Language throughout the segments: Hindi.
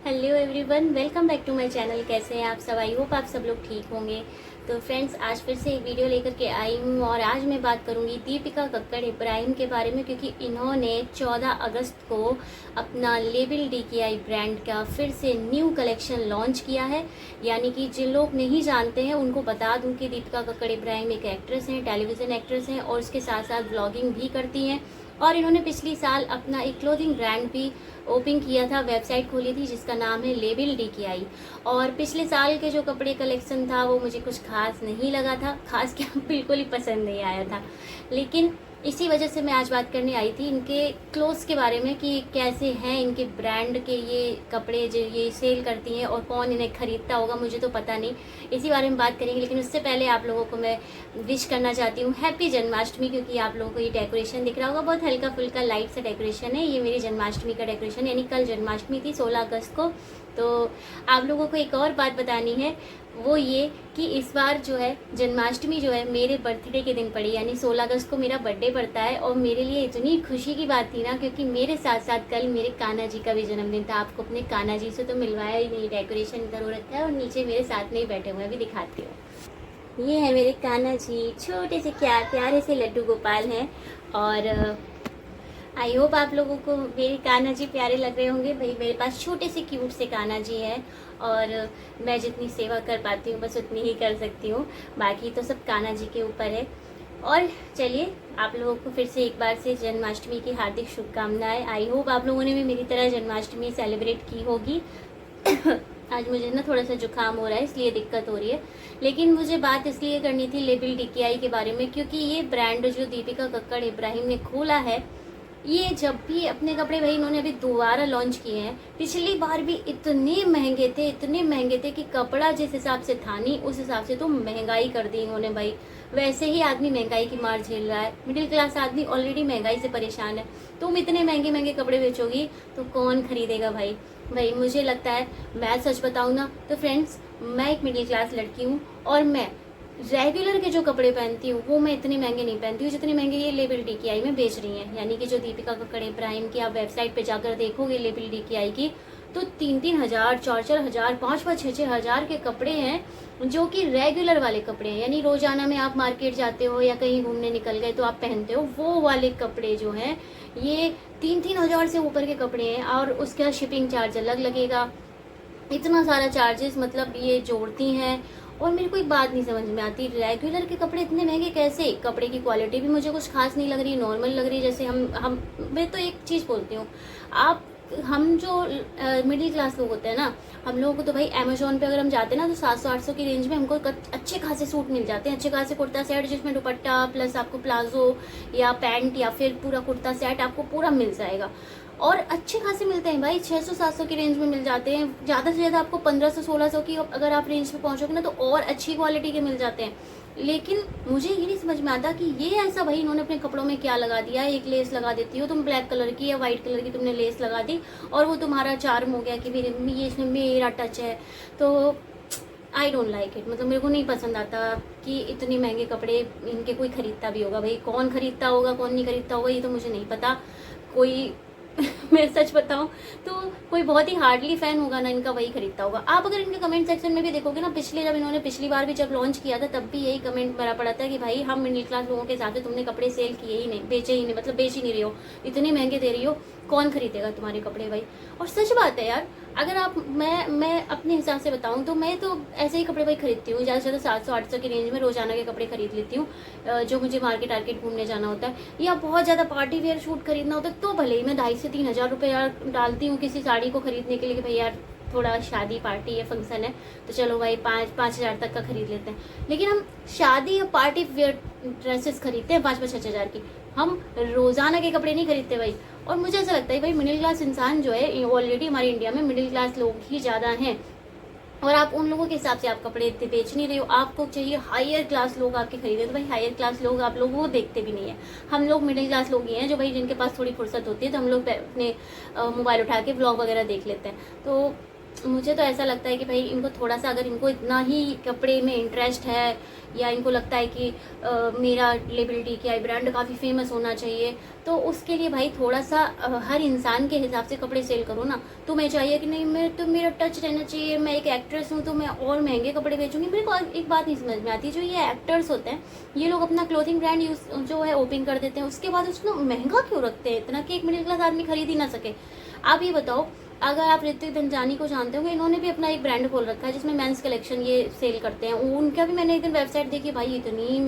Hello everyone, welcome back to my channel. कैसे हैं आप सब? आई होप आप सब लोग ठीक होंगे। तो फ्रेंड्स, आज फिर से एक वीडियो लेकर के आई हूँ और आज मैं बात करूँगी दीपिका कक्कड़ इब्राहिम के बारे में, क्योंकि इन्होंने 14 अगस्त को अपना लेबल डीकेआई ब्रांड का फिर से न्यू कलेक्शन लॉन्च किया है। यानी कि जिन लोग नहीं जानते हैं उनको बता दूँ कि दीपिका कक्कड़ इब्राहिम एक एक्ट्रेस हैं, टेलीविज़न एक्ट्रेस हैं और उसके साथ साथ ब्लॉगिंग भी करती हैं। और इन्होंने पिछली साल अपना एक क्लोथिंग ब्रांड भी ओपन किया था, वेबसाइट खोली थी जिसका नाम है लेबल डीकेआई। और पिछले साल के जो कपड़े कलेक्शन था वो मुझे कुछ खास नहीं लगा था, खास क्या बिल्कुल ही पसंद नहीं आया था। लेकिन इसी वजह से मैं आज बात करने आई थी इनके क्लोथ्स के बारे में कि कैसे हैं इनके ब्रांड के ये कपड़े जो ये सेल करती हैं और कौन इन्हें खरीदता होगा, मुझे तो पता नहीं। इसी बारे में बात करेंगे, लेकिन उससे पहले आप लोगों को मैं विश करना चाहती हूँ हैप्पी जन्माष्टमी, क्योंकि आप लोगों को ये डेकोरेशन दिख रहा होगा, बहुत हल्का फुल्का लाइट सा डेकोरेशन है। ये मेरी जन्माष्टमी का डेकोरेशन, यानी कल जन्माष्टमी थी 16 अगस्त को। तो आप लोगों को एक और बात बतानी है, वो ये कि इस बार जो है जन्माष्टमी जो है मेरे बर्थडे के दिन पड़ी, यानी 16 अगस्त को मेरा बर्थडे पड़ता है। और मेरे लिए इतनी खुशी की बात थी ना, क्योंकि मेरे साथ साथ कल मेरे कान्हा जी का भी जन्मदिन था। आपको अपने कान्हा जी से तो मिलवाया ही नहीं, डेकोरेशन इधर हो रखा है और नीचे मेरे साथ में ही बैठे हुए हैं, अभी दिखाती हूँ। ये है मेरे कान्हा जी, छोटे से क्या प्यारे से लड्डू गोपाल हैं। और आई होप आप लोगों को मेरे कान्हा जी प्यारे लग रहे होंगे। भाई मेरे पास छोटे से क्यूट से कान्हा जी हैं और मैं जितनी सेवा कर पाती हूँ बस उतनी ही कर सकती हूँ, बाकी तो सब कान्हा जी के ऊपर है। और चलिए, आप लोगों को फिर से एक बार से जन्माष्टमी की हार्दिक शुभकामनाएं। आई होप आप लोगों ने भी मेरी तरह जन्माष्टमी सेलिब्रेट की होगी। आज मुझे ना थोड़ा सा जुकाम हो रहा है, इसलिए दिक्कत हो रही है। लेकिन मुझे बात इसलिए करनी थी लेबल डीकेआई के बारे में, क्योंकि ये ब्रांड जो दीपिका कक्कड़ इब्राहिम ने खोला है, ये जब भी अपने कपड़े भाई इन्होंने अभी दोबारा लॉन्च किए हैं, पिछली बार भी इतने महंगे थे कि कपड़ा जिस हिसाब से था नहीं उस हिसाब से तो महंगाई कर दी इन्होंने भाई। वैसे ही आदमी महंगाई की मार झेल रहा है, मिडिल क्लास आदमी ऑलरेडी महंगाई से परेशान है। तुम इतने महंगे महंगे कपड़े बेचोगी तो कौन खरीदेगा भाई? भाई मुझे लगता है, मैं सच बताऊँ ना तो फ्रेंड्स, मैं एक मिडिल क्लास लड़की हूँ और मैं रेगुलर के जो कपड़े पहनती हूँ वो मैं इतने महंगे नहीं पहनती हूँ जितने महंगे ये लेबल डीकेआई में बेच रही हैं। यानी कि जो दीपिका कक्कड़ इब्राहिम की आप वेबसाइट पे जाकर देखोगे लेबल डीकेआई की, तो 3-3 हज़ार, 4-4 हज़ार, 5-5, 6-6 हज़ार के कपड़े हैं जो कि रेगुलर वाले कपड़े हैं। यानी रोजाना में आप मार्केट जाते हो या कहीं घूमने निकल गए तो आप पहनते हो, वो वाले कपड़े जो हैं ये 3-3 हज़ार से ऊपर के कपड़े हैं। और उसका शिपिंग चार्ज अलग लगेगा, इतना सारा चार्जेस मतलब ये जोड़ती हैं। और मेरे को एक बात नहीं समझ में आती, रेगुलर के कपड़े इतने महंगे कैसे? कपड़े की क्वालिटी भी मुझे कुछ खास नहीं लग रही, नॉर्मल लग रही है। जैसे हम मैं तो एक चीज़ बोलती हूँ, हम जो मिडिल क्लास लोग होते हैं ना, हम लोगों को तो भाई अमेजोन पे अगर हम जाते हैं ना तो 700-800 की रेंज में हमको अच्छे खासे सूट मिल जाते हैं, अच्छे खासे कुर्ता सेट जिसमें दुपट्टा प्लस आपको प्लाजो या पैंट या फिर पूरा कुर्ता सेट आपको पूरा मिल जाएगा। और अच्छे खासे मिलते हैं भाई, 600-700 की रेंज में मिल जाते हैं। ज़्यादा से ज़्यादा आपको 1500-1600 की अगर आप रेंज पे पहुंचोगे ना तो और अच्छी क्वालिटी के मिल जाते हैं। लेकिन मुझे ये नहीं समझ में आता कि ये ऐसा भाई इन्होंने अपने कपड़ों में क्या लगा दिया है। एक लेस लगा देती हो तुम ब्लैक कलर की या वाइट कलर की, तुमने लेस लगा दी और वो तुम्हारा चार्म हो गया कि मेरे ये इसमें मेरा टच है। तो आई डोंट लाइक इट, मतलब मेरे को नहीं पसंद आता कि इतने महंगे कपड़े इनके कोई खरीदता भी होगा। भाई कौन खरीदता होगा कौन नहीं खरीदता होगा ये तो मुझे नहीं पता। कोई मैं सच बताऊं तो कोई बहुत ही हार्डली फैन होगा ना इनका, वही खरीदता होगा। आप अगर इनके कमेंट सेक्शन में भी देखोगे ना, पिछली बार भी जब लॉन्च किया था तब भी यही कमेंट भरा पड़ा था कि भाई हम मिडिल क्लास लोगों के हिसाब से तुमने कपड़े सेल किए ही नहीं, बेचे ही नहीं, मतलब बेच ही नहीं रही हो, इतने महंगे दे रही हो, कौन खरीदेगा तुम्हारे कपड़े भाई? और सच बात है यार, अगर आप मैं अपने हिसाब से बताऊं तो मैं तो ऐसे ही कपड़े भाई खरीदती हूँ, ज़्यादा से ज़्यादा 700-800 की रेंज में रोजाना के कपड़े खरीद लेती हूँ। जो मुझे मार्केट घूमने जाना होता है या बहुत ज़्यादा पार्टी वेयर शूट खरीदना होता है तो भले ही मैं 2,500-3,000 रुपये यार डालती हूँ किसी साड़ी को खरीदने के लिए कि भाई यार थोड़ा शादी पार्टी या फंक्शन है तो चलो भाई 5-5 हज़ार तक का खरीद लेते हैं। लेकिन हम शादी या पार्टी वेयर ड्रेसेस खरीदते हैं 5-5-6 हज़ार की, हम रोजाना के कपड़े नहीं खरीदते भाई। और मुझे ऐसा लगता है भाई मिडिल क्लास इंसान जो है, ऑलरेडी हमारे इंडिया में मिडिल क्लास लोग ही ज़्यादा हैं और आप उन लोगों के हिसाब से आप कपड़े इतने बेच नहीं रहे हो। आपको चाहिए हायर क्लास लोग आपके खरीदे, तो भाई हायर क्लास लोग आप लोग वो देखते भी नहीं है। हम लोग मिडिल क्लास लोग ही हैं जो भाई जिनके पास थोड़ी फुर्सत होती है तो हम लोग अपने मोबाइल उठा के ब्लॉग वगैरह देख लेते हैं। तो मुझे तो ऐसा लगता है कि भाई इनको थोड़ा सा, अगर इनको इतना ही कपड़े में इंटरेस्ट है या इनको लगता है कि मेरा लेबल DKI ब्रांड काफ़ी फेमस होना चाहिए, तो उसके लिए भाई थोड़ा सा हर इंसान के हिसाब से कपड़े सेल करो ना। तुम्हें चाहिए कि नहीं मैं तो मेरा टच रहना चाहिए, मैं एक एक्ट्रेस हूँ तो मैं और महंगे कपड़े बेचूंगी। मेरे को एक बात नहीं समझ में आती, जो ये एक्टर्स होते हैं ये लोग अपना क्लोथिंग ब्रांड जो है ओपन कर देते हैं, उसके बाद उसको महंगा क्यों रखते हैं इतना कि एक मिडिल क्लास आदमी खरीद ही ना सके। आप ये बताओ, अगर आप ऋतिक धनजानी को जानते होंगे, इन्होंने भी अपना एक ब्रांड खोल रखा है जिसमें मेंस कलेक्शन ये सेल करते हैं। उनका भी मैंने एक दिन वेबसाइट देखी, भाई इतने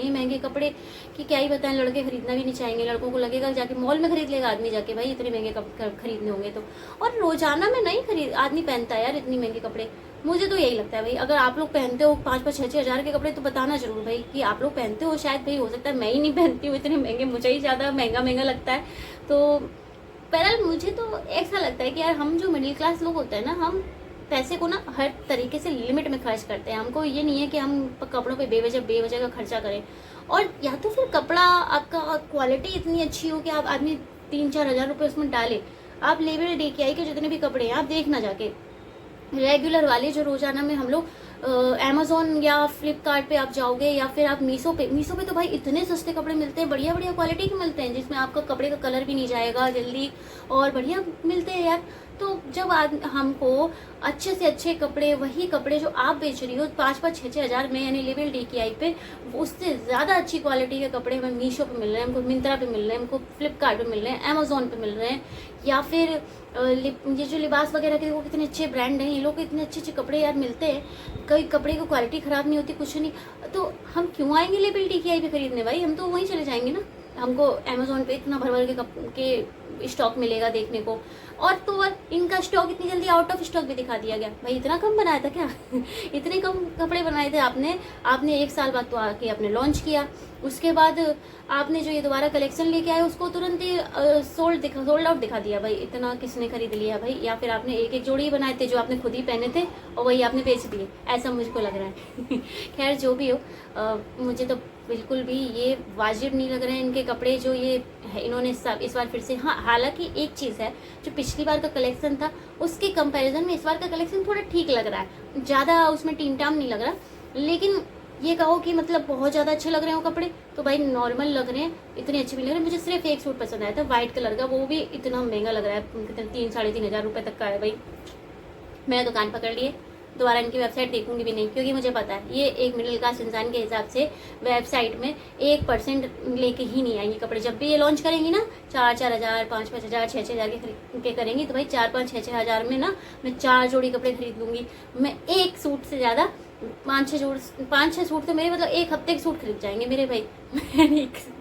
महंगे कपड़े कि क्या ही बताएं, लड़के खरीदना भी नहीं चाहेंगे। लड़कों को लगेगा जाके मॉल में खरीद लेगा आदमी जाके, भाई इतने महंगे खरीदने होंगे तो। और रोजाना में नहीं आदमी पहनता है यार इतनी महंगे कपड़े। मुझे तो यही लगता है भाई, अगर आप लोग पहनते हो 5-5, 6-6 हज़ार के कपड़े तो बताना जरूर भाई कि आप लोग पहनते हो। शायद भाई हो सकता है मैं ही नहीं पहनती हूँ इतने महंगे, मुझे ही ज़्यादा महंगा लगता है। तो बहरहाल मुझे तो ऐसा लगता है कि यार हम जो मिडिल क्लास लोग होते हैं ना, हम पैसे को ना हर तरीके से लिमिट में खर्च करते हैं। हमको ये नहीं है कि हम कपड़ों पे बेवजह का खर्चा करें। और या तो फिर कपड़ा आपका क्वालिटी इतनी अच्छी हो कि आप आदमी 3-4 हज़ार रुपये उसमें डाले। आप लेबल DKI के जितने भी कपड़े हैं आप देखना जाके, रेगुलर वाले जो रोजाना में हम लोग अमेजोन या फ्लिपकार्ट पे आप जाओगे या फिर आप मीशो पे तो भाई इतने सस्ते कपड़े मिलते हैं, बढ़िया क्वालिटी के मिलते हैं, जिसमें आपका कपड़े का कलर भी नहीं जाएगा जल्दी और बढ़िया मिलते हैं यार। तो जब हमको अच्छे से अच्छे कपड़े, वही कपड़े जो आप बेच रही हो 5-5, 6-6 हज़ार में, यानी लेबल DKI पे, उससे ज़्यादा अच्छी क्वालिटी के कपड़े हमें मीशो पे मिल रहे हैं, हमको मिंत्रा पे मिल रहे हैं, हमको फ्लिपकार्ट पे मिल रहे हैं, अमेजोन पे मिल रहे हैं, या फिर ये जो लिबास वगैरह के वो कितने अच्छे ब्रांड हैं, ये लोग को इतने अच्छे कपड़े यार मिलते हैं। कई कपड़े की क्वालिटी ख़राब नहीं होती, कुछ नहीं। तो हम क्यों आएंगे लेबल DKI पे खरीदने भाई, हम तो वहीं चले जाएंगे ना। हमको अमेजोन पे इतना भर के स्टॉक मिलेगा देखने को। और तो और इनका स्टॉक इतनी जल्दी आउट ऑफ स्टॉक भी दिखा दिया गया। भाई इतना कम बनाया था क्या इतने कम कपड़े बनाए थे आपने 1 साल बाद तो आके आपने लॉन्च किया। उसके बाद आपने जो ये दोबारा कलेक्शन लेके आए उसको तुरंत ही सोल्ड आउट दिखा दिया। भाई इतना किसने खरीद लिया भाई, या फिर आपने एक जोड़ी ही बनाए थे जो आपने खुद ही पहने थे और वही आपने बेच दिए, ऐसा मुझको लग रहा है खैर जो भी हो, मुझे तो बिल्कुल भी ये वाजिब नहीं लग रहे हैं इनके कपड़े जो ये इन्होंने सब इस बार फिर से। हाँ, हालांकि एक चीज़ है, जो पिछली बार का कलेक्शन था उसके कंपैरिजन में इस बार का कलेक्शन थोड़ा ठीक लग रहा है, ज़्यादा उसमें टीम टाम नहीं लग रहा। लेकिन ये कहो कि मतलब बहुत ज़्यादा अच्छे लग रहे हो कपड़े तो भाई नॉर्मल लग रहे हैं, इतने अच्छे भी लग रहे हैं। मुझे सिर्फ एक सूट पसंद आया था वाइट कलर का, वो भी इतना महंगा लग रहा है, 3-3.5 हज़ार रुपये तक का है। भाई मैंने दुकान पकड़ लिए, दोबारा इनकी वेबसाइट देखूंगी भी नहीं, क्योंकि मुझे पता है ये एक मिडिल क्लास इंसान के हिसाब से वेबसाइट में 1% लेके ही नहीं आएंगे कपड़े। जब भी ये लॉन्च करेंगी ना 4-4 हज़ार, 5-5 हज़ार, 6-6 हज़ार के करेंगी तो भाई 4-5, 6-6 हज़ार में ना मैं 4 जोड़ी कपड़े खरीद लूंगी। मैं एक सूट से ज़्यादा 5-6 सूट तो मेरे मतलब एक हफ्ते के सूट खरीद जाएंगे मेरे भाई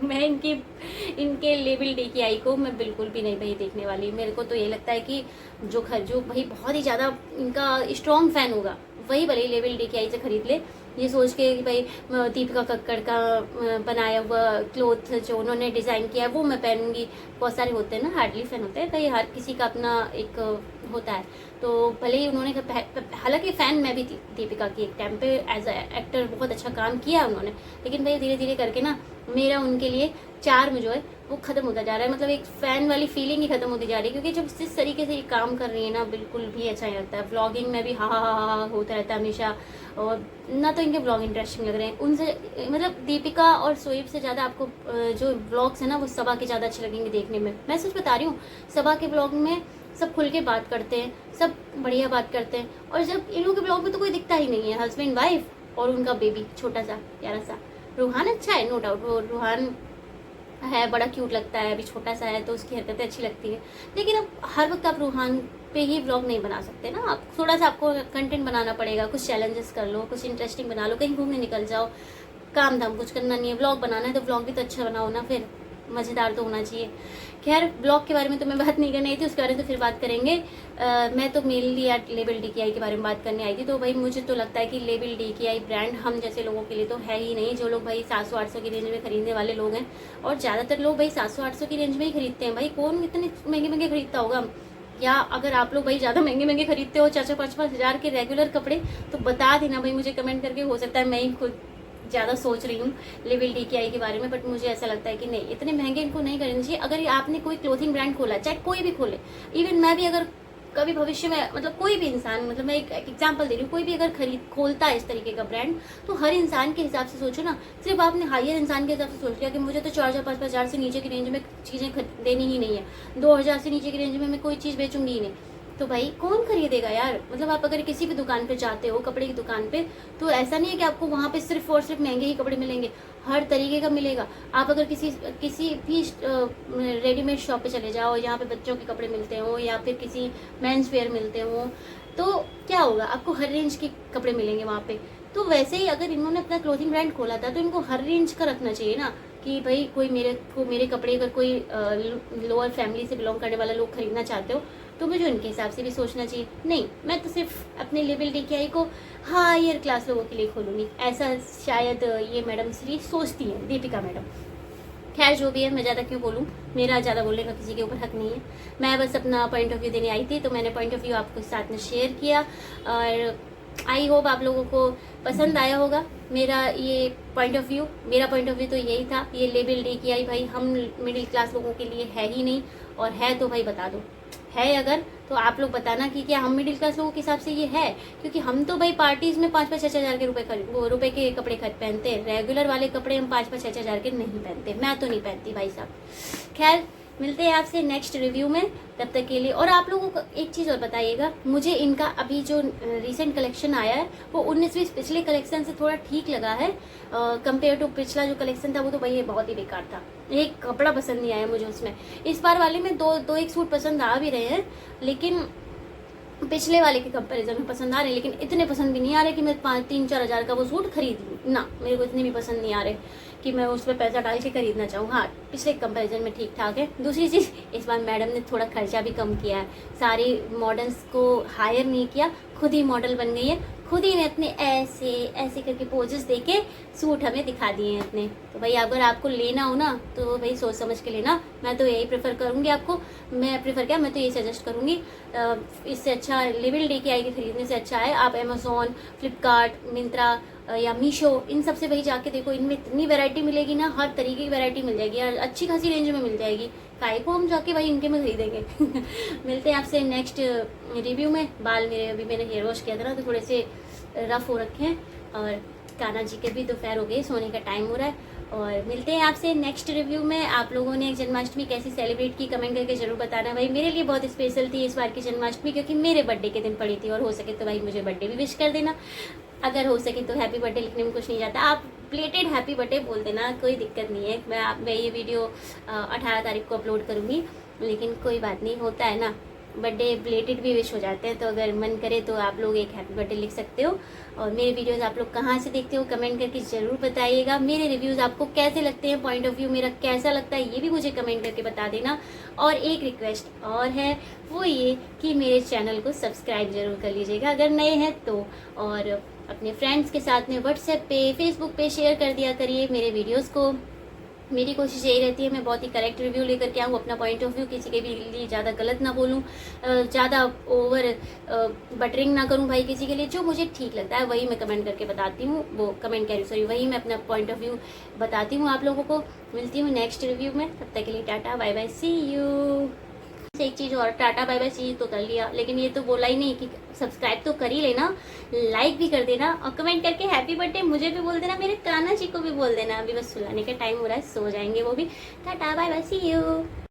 मैं इनके लेबल DKI को मैं बिल्कुल भी नहीं भाई देखने वाली। मेरे को तो ये लगता है कि जो भाई बहुत ही ज़्यादा इनका स्ट्रॉन्ग फैन होगा वही भले ही लेबल DKI से खरीद ले, ये सोच के कि भाई दीपिका कक्कड़ का बनाया हुआ क्लोथ जो उन्होंने डिज़ाइन किया है वो मैं पहनूंगी। बहुत सारे होते हैं ना, हार्डली फैन होते हैं, कई हर किसी का अपना एक होता है। तो भले ही उन्होंने, हालांकि फ़ैन मैं भी थी दीपिका की एक टाइम पे, एज अ एक्टर बहुत अच्छा काम किया उन्होंने, लेकिन भाई धीरे धीरे करके ना मेरा उनके लिए चार्म जो है वो ख़त्म होता जा रहा है। मतलब एक फ़ैन वाली फीलिंग ही ख़त्म होती जा रही है, क्योंकि जब जिस तरीके से ये काम कर रही है ना बिल्कुल भी अच्छा नहीं लगता है। व्लॉगिंग में भी हा होता रहता है हमेशा, और ना तो इनके व्लॉग इंटरेस्टिंग लग रहे हैं उनसे। मतलब दीपिका और शोएब से ज़्यादा आपको जो व्लॉग्स हैं ना वो सबा के ज़्यादा अच्छे लगेंगे देखने में। मैं सच बता रही हूँ, सबा के व्लॉग में सब खुल के बात करते हैं, सब बढ़िया बात करते हैं, और जब इन लोगों के ब्लॉग में तो कोई दिखता ही नहीं है। हस्बैंड वाइफ और उनका बेबी छोटा सा प्यारा सा। रूहान अच्छा है, नो डाउट, वो रूहान है, बड़ा क्यूट लगता है, अभी छोटा सा है तो उसकी हरकतें अच्छी लगती है। लेकिन अब हर वक्त आप रूहान पे ही व्लॉग नहीं बना सकते ना, आप थोड़ा सा आपको कंटेंट बनाना पड़ेगा, कुछ चैलेंजेस कर लो, कुछ इंटरेस्टिंग बना लो, कहीं घूमने निकल जाओ, काम धाम कुछ करना नहीं है, व्लॉग बनाना है तो व्लॉग भी तो अच्छा बनाओ ना, फिर मज़ेदार तो होना चाहिए। खैर ब्लॉग के बारे में तो मैं बात नहीं करनी आई थी, उसके बारे में तो फिर बात करेंगे। मैं तो मेनली यार लेबल DKI के बारे में बात करने आई थी। तो भाई मुझे तो लगता है कि लेबल DKI ब्रांड हम जैसे लोगों के लिए तो है ही नहीं, जो लोग भाई 700-800 की रेंज में खरीदने वाले लोग हैं, और ज़्यादातर लोग भाई 700-800 की रेंज में ही खरीदते हैं। भाई कौन इतने महंगे खरीदता होगा? या अगर आप लोग भाई ज़्यादा महंगे खरीदते हो 4-5 हज़ार के रेगुलर कपड़े, तो बता देना भाई मुझे कमेंट करके। हो सकता है मैं ही खुद ज़्यादा सोच रही हूँ लेबल DKI के बारे में, बट मुझे ऐसा लगता है कि नहीं, इतने महंगे इनको नहीं करनी चाहिए। अगर आपने कोई क्लोथिंग ब्रांड खोला, चाहे कोई भी खोले, इवन मैं भी अगर कभी भविष्य में मतलब कोई भी इंसान, मतलब मैं एक एग्जांपल दे रही हूँ, कोई भी अगर खोलता है इस तरीके का ब्रांड, तो हर इंसान के हिसाब से सोचो ना। सिर्फ आपने हायर इंसान के हिसाब से सोच लिया कि मुझे तो 4,000-5,000 से नीचे की रेंज में चीज़ें देनी ही नहीं है, 2,000 से नीचे की रेंज में मैं कोई चीज़ बेचूंगी ही नहीं, तो भाई कौन खरीदेगा यार। मतलब आप अगर किसी भी दुकान पे जाते हो, कपड़े की दुकान पे, तो ऐसा नहीं है कि आपको वहाँ पे सिर्फ और सिर्फ महंगे ही कपड़े मिलेंगे, हर तरीके का मिलेगा। आप अगर किसी भी रेडीमेड शॉप पे चले जाओ, यहाँ पे बच्चों के कपड़े मिलते हो या फिर किसी मेंस वेयर मिलते हो, तो क्या होगा, आपको हर रेंज के कपड़े मिलेंगे वहाँ पे। तो वैसे ही अगर इन्होंने अपना क्लोथिंग ब्रांड खोला था, तो इनको हर रेंज का रखना चाहिए ना, कि भाई कोई मेरे कपड़े अगर कोई लोअर फैमिली से बिलोंग करने वाला लोग खरीदना चाहते हो, तो मुझे उनके हिसाब से भी सोचना चाहिए। नहीं, मैं तो सिर्फ अपने लेवल DKI को हायर क्लास लोगों के लिए खोलूंगी, ऐसा शायद ये मैडम श्री सोचती हैं, दीपिका मैडम। खैर जो भी है, मैं ज़्यादा क्यों बोलूँ, मेरा ज़्यादा बोलने का किसी के ऊपर हक नहीं है। मैं बस अपना पॉइंट ऑफ व्यू देने आई थी, तो मैंने पॉइंट ऑफ व्यू आपको साथ में शेयर किया, और आई होप आप लोगों को पसंद आया होगा मेरा ये पॉइंट ऑफ व्यू। मेरा पॉइंट ऑफ व्यू तो यही था, ये लेबल DKI भाई हम मिडिल क्लास लोगों के लिए है ही नहीं, और है तो भाई बता दो, है अगर तो आप लोग बताना कि क्या हम मिडिल क्लास लोगों के हिसाब से ये है। क्योंकि हम तो भाई पार्टीज में 5-5-6 हज़ार के रुपए के कपड़े पहनते हैं, रेगुलर वाले कपड़े हम 5-5-6 हज़ार के नहीं पहनते, मैं तो नहीं पहनती भाई साहब। खैर मिलते हैं आपसे नेक्स्ट रिव्यू में, तब तक के लिए। और आप लोगों को एक चीज़ और बताइएगा, मुझे इनका अभी जो रिसेंट कलेक्शन आया है वो 19-20 पिछले कलेक्शन से थोड़ा ठीक लगा है, कंपेयर टू पिछला जो कलेक्शन था वो तो भाई बहुत ही बेकार था, एक कपड़ा पसंद नहीं आया मुझे उसमें। इस बार वाले में दो एक सूट पसंद आ भी रहे हैं, लेकिन पिछले वाले के कंपैरिजन में पसंद आ रहे हैं, लेकिन इतने पसंद भी नहीं आ रहे कि मैं 5-3-4 हज़ार का वो सूट खरीद लूँ ना। मेरे को इतने भी पसंद नहीं आ रहे कि मैं उस पर पैसा डाल के खरीदना चाहूँ। हाँ, पिछले कंपैरिजन में ठीक ठाक है। दूसरी चीज़, इस बार मैडम ने थोड़ा खर्चा भी कम किया है, सारी मॉडल्स को हायर नहीं किया, खुद ही मॉडल बन गई है, खुद ही ने अपने ऐसे ऐसे करके पोजेस देके सूट हमें दिखा दिए हैं अपने। तो भाई अगर आपको लेना हो ना, तो भाई सोच समझ के लेना। मैं तो यही प्रेफर करूँगी आपको, मैं तो यही सजेस्ट करूँगी। इससे अच्छा लेवल DKI के खरीदने से अच्छा है आप अमेज़ॉन, फ्लिपकार्ट, मिंत्रा या मीशो, इन सब से भाई जाके देखो, इनमें इतनी वैरायटी मिलेगी ना, हर तरीके की वैरायटी मिल जाएगी और अच्छी खासी रेंज में मिल जाएगी। काय को हम जाके भाई इनके में खरीदेंगे। मिलते हैं आपसे नेक्स्ट रिव्यू में। बाल मैंने हेयर वॉश किया था ना, तो थोड़े से रफ हो रखे हैं, और कान्हा जी के भी दोपहर हो गई, सोने का टाइम हो रहा है। और मिलते हैं आपसे नेक्स्ट रिव्यू में। आप लोगों ने जन्माष्टमी कैसी सेलिब्रेट की, कमेंट करके जरूर बताना। भाई मेरे लिए बहुत स्पेशल थी इस बार की जन्माष्टमी, क्योंकि मेरे बर्थडे के दिन पड़ी थी, और हो सके तो भाई मुझे बर्थडे भी विश कर देना। अगर हो सके तो हैप्पी बर्थडे लिखने में कुछ नहीं जाता, आप प्लेटेड हैप्पी बर्थडे बोल देना, कोई दिक्कत नहीं है। मैं ये वीडियो 18 तारीख को अपलोड करूँगी, लेकिन कोई बात नहीं, होता है ना, बर्थडे प्लेटेड भी विश हो जाते हैं। तो अगर मन करे तो आप लोग एक हैप्पी बर्थडे लिख सकते हो। और मेरे वीडियोस आप लोग कहाँ से देखते हो, कमेंट करके ज़रूर बताइएगा। मेरे रिव्यूज़ आपको कैसे लगते हैं, पॉइंट ऑफ व्यू मेरा कैसा लगता है, ये भी मुझे कमेंट करके बता देना। और एक रिक्वेस्ट और है, वो ये कि मेरे चैनल को सब्सक्राइब जरूर कर लीजिएगा अगर नए हैं तो, और अपने फ्रेंड्स के साथ में व्हाट्सएप पे, फेसबुक पे शेयर कर दिया करिए मेरे वीडियोज़ को। मेरी कोशिश यही रहती है मैं बहुत ही करेक्ट रिव्यू लेकर के आऊँ, अपना पॉइंट ऑफ व्यू किसी के भी लिए ज़्यादा गलत ना बोलूँ, ज़्यादा ओवर बटरिंग ना करूँ भाई किसी के लिए। जो मुझे ठीक लगता है वही मैं कमेंट करके बताती हूँ, वही मैं अपना पॉइंट ऑफ व्यू बताती हूँ आप लोगों को। मिलती हूँ नेक्स्ट रिव्यू में, तब तक के लिए tata bye bye, see you. एक चीज़ और, tata bye bye see you तो कर लिया, लेकिन ये तो बोला ही नहीं कि सब्सक्राइब तो कर ही लेना, लाइक भी कर देना, और कमेंट करके हैप्पी बर्थडे मुझे भी बोल देना, मेरे कान्हा जी को भी बोल देना। अभी बस सुलाने का टाइम हो रहा है, सो जाएंगे वो भी। Tata bye bye, see you.